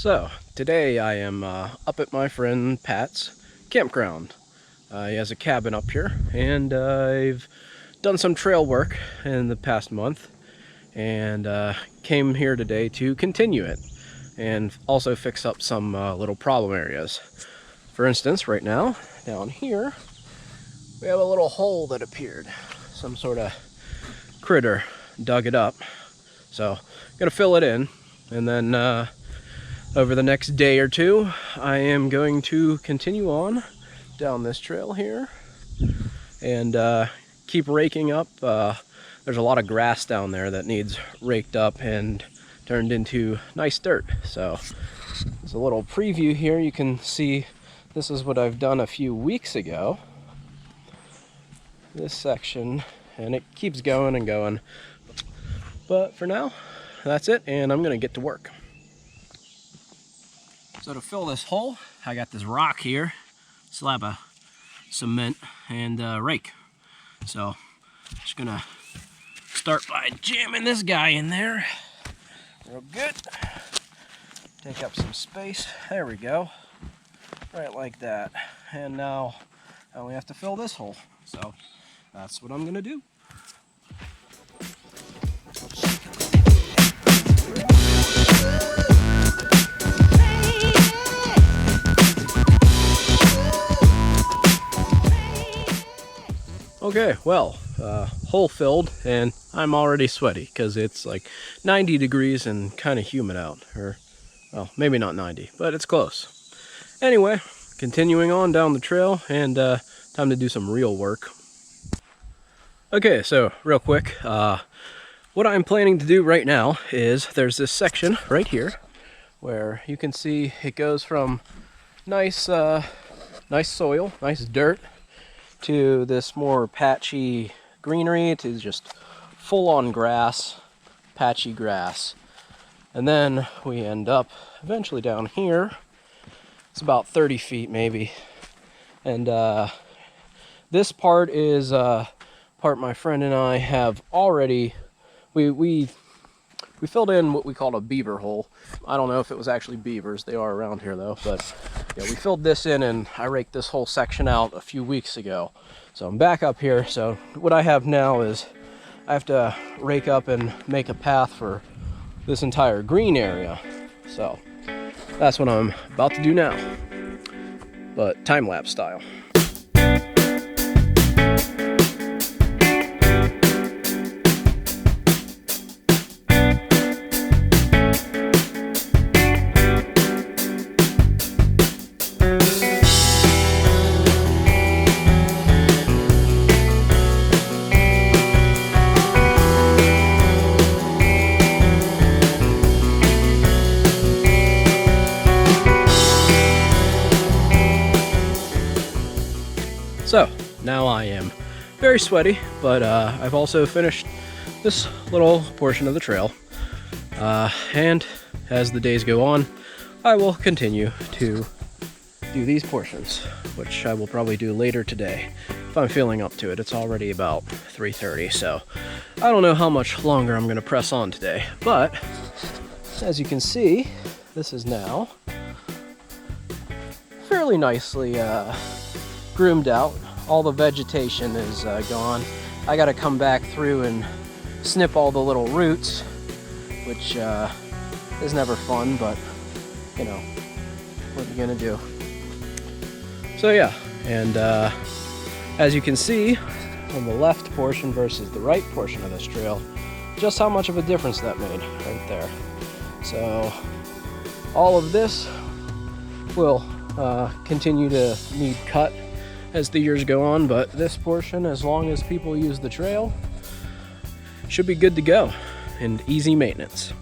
So, today I am up at my friend Pat's campground. He has a cabin up here, and I've done some trail work in the past month, and came here today to continue it, and also fix up some little problem areas. For instance, right now, down here, we have a little hole that appeared. Some sort of critter dug it up. So, I'm gonna fill it in, and then over the next day or two, I am going to continue on down this trail here and keep raking up. There's a lot of grass down there that needs raked up and turned into nice dirt. So there's a little preview here. You can see this is what I've done a few weeks ago. This section, and it keeps going and going. But for now, that's it, and I'm gonna get to work. So to fill this hole, I got this rock here, slab of cement, and a rake. So just gonna start by jamming this guy in there real good. Take up some space. There we go. Right like that. And now I only have to fill this hole. So that's what I'm gonna do. Okay, well, hole filled, and I'm already sweaty because it's like 90 degrees and kind of humid out. Or, well, maybe not 90, but it's close. Anyway, continuing on down the trail, and time to do some real work. Okay, so real quick, what I'm planning to do right now is there's this section right here where you can see it goes from nice soil, nice dirt, to this more patchy greenery, to just full-on grass, patchy grass. And then we end up eventually down here. It's about 30 feet maybe. And this part is part my friend and I have already, we filled in what we called a beaver hole. I don't know if it was actually beavers. They are around here though. But yeah, we filled this in, and I raked this whole section out a few weeks ago. So I'm back up here. So what I have now is I have to rake up and make a path for this entire green area. So that's what I'm about to do now, but time-lapse style. So now I am very sweaty, but I've also finished this little portion of the trail. And as the days go on, I will continue to do these portions, which I will probably do later today if I'm feeling up to it. It's already about 3:30, so I don't know how much longer I'm going to press on today. But as you can see, this is now fairly nicely groomed out. All the vegetation is gone. I got to come back through and snip all the little roots, which is never fun, but you know, what are you gonna do? So yeah, and as you can see on the left portion versus the right portion of this trail, just how much of a difference that made right there. So all of this will continue to need cut as the years go on, but this portion, as long as people use the trail, should be good to go and easy maintenance.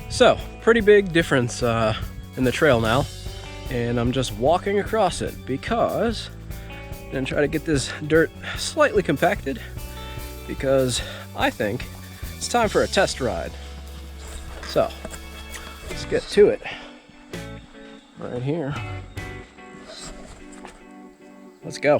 So pretty big difference in the trail now, and I'm just walking across it because I'm gonna try to get this dirt slightly compacted, because I think it's time for a test ride. So let's get to it right here. Let's go.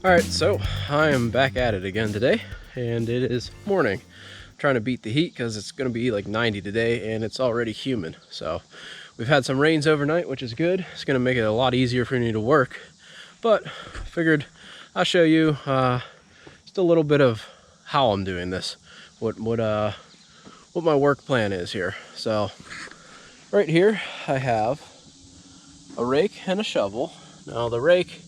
All right, so I am back at it again today, and it is morning. I'm trying to beat the heat because it's going to be like 90 today, and it's already humid. So we've had some rains overnight, which is good. It's going to make it a lot easier for me to work. But figured I'll show you just a little bit of how I'm doing this, what my work plan is here. So right here I have a rake and a shovel. Now the rake,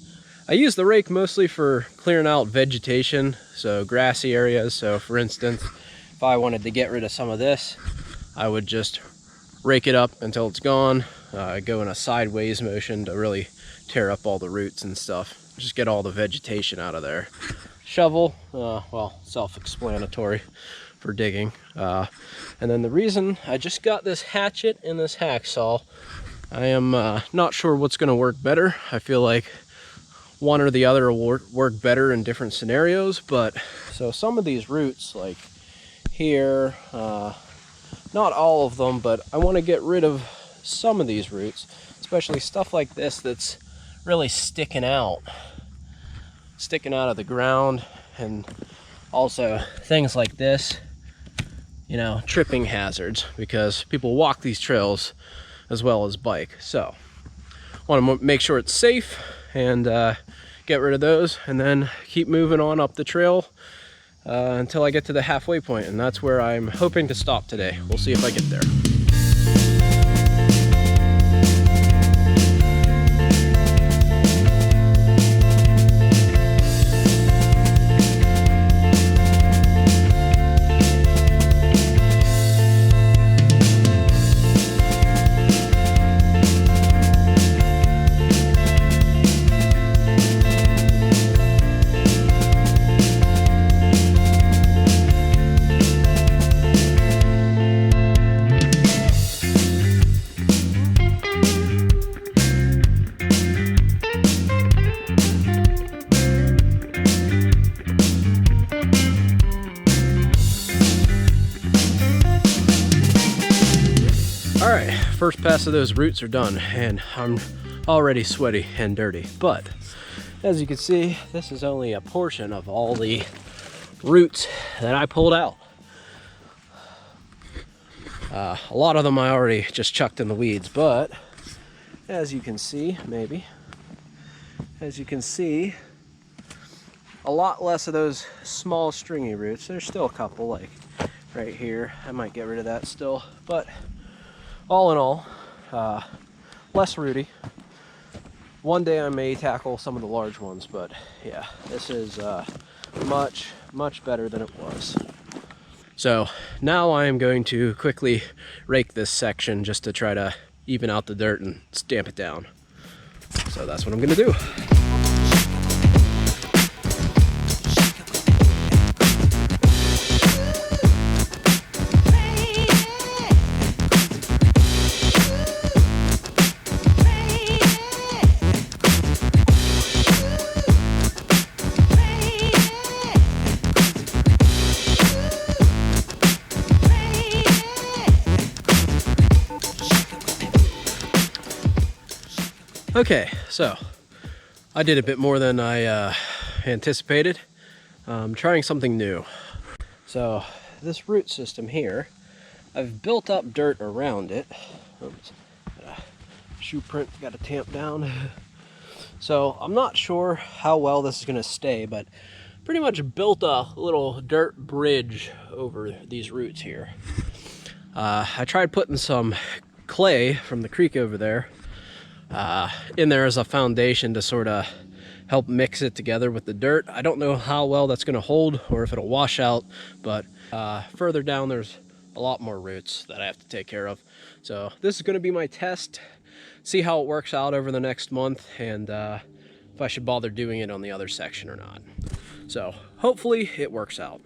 I use the rake mostly for clearing out vegetation, so grassy areas. So for instance, if I wanted to get rid of some of this, I would just rake it up until it's gone, go in a sideways motion to really tear up all the roots and stuff, just get all the vegetation out of there. Shovel, well, self-explanatory for digging. And then the reason I just got this hatchet and this hacksaw, I am not sure what's going to work better. I feel like one or the other will work better in different scenarios. But so some of these roots, like here, not all of them, but I want to get rid of some of these roots, especially stuff like this that's really sticking out of the ground, and also things like this, you know, tripping hazards, because people walk these trails as well as bike. So want to make sure it's safe and get rid of those, and then keep moving on up the trail until I get to the halfway point, and that's where I'm hoping to stop today. We'll see if I get there. Alright, first pass of those roots are done, and I'm already sweaty and dirty. But as you can see, this is only a portion of all the roots that I pulled out. A lot of them I already just chucked in the weeds, but as you can see, a lot less of those small stringy roots. There's still a couple, like right here. I might get rid of that still, but all in all, less rooty. One day I may tackle some of the large ones, but yeah, this is much better than it was. So now I am going to quickly rake this section just to try to even out the dirt and stamp it down. So that's what I'm gonna do. Okay, so I did a bit more than I anticipated. I'm trying something new. So this root system here, I've built up dirt around it. Oops, got a shoe print, got to tamp down. So I'm not sure how well this is going to stay, but pretty much built a little dirt bridge over these roots here. I tried putting some clay from the creek over there in there as a foundation to sort of help mix it together with the dirt. I don't know how well that's going to hold or if it'll wash out, but further down there's a lot more roots that I have to take care of. So this is going to be my test, see how it works out over the next month, and if I should bother doing it on the other section or not. So hopefully it works out.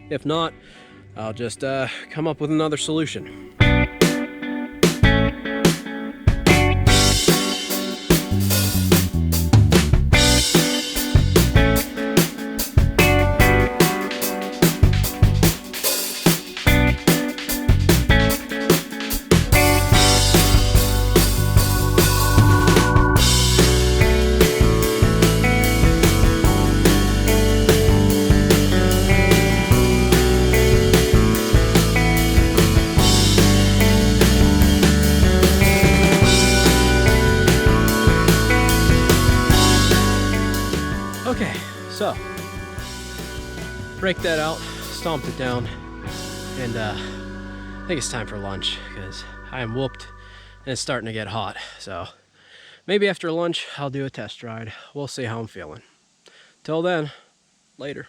If not, I'll just come up with another solution. Okay, so break that out, stomped it down, and I think it's time for lunch because I am whooped and it's starting to get hot. So maybe after lunch I'll do a test ride. We'll see how I'm feeling. Till then, later.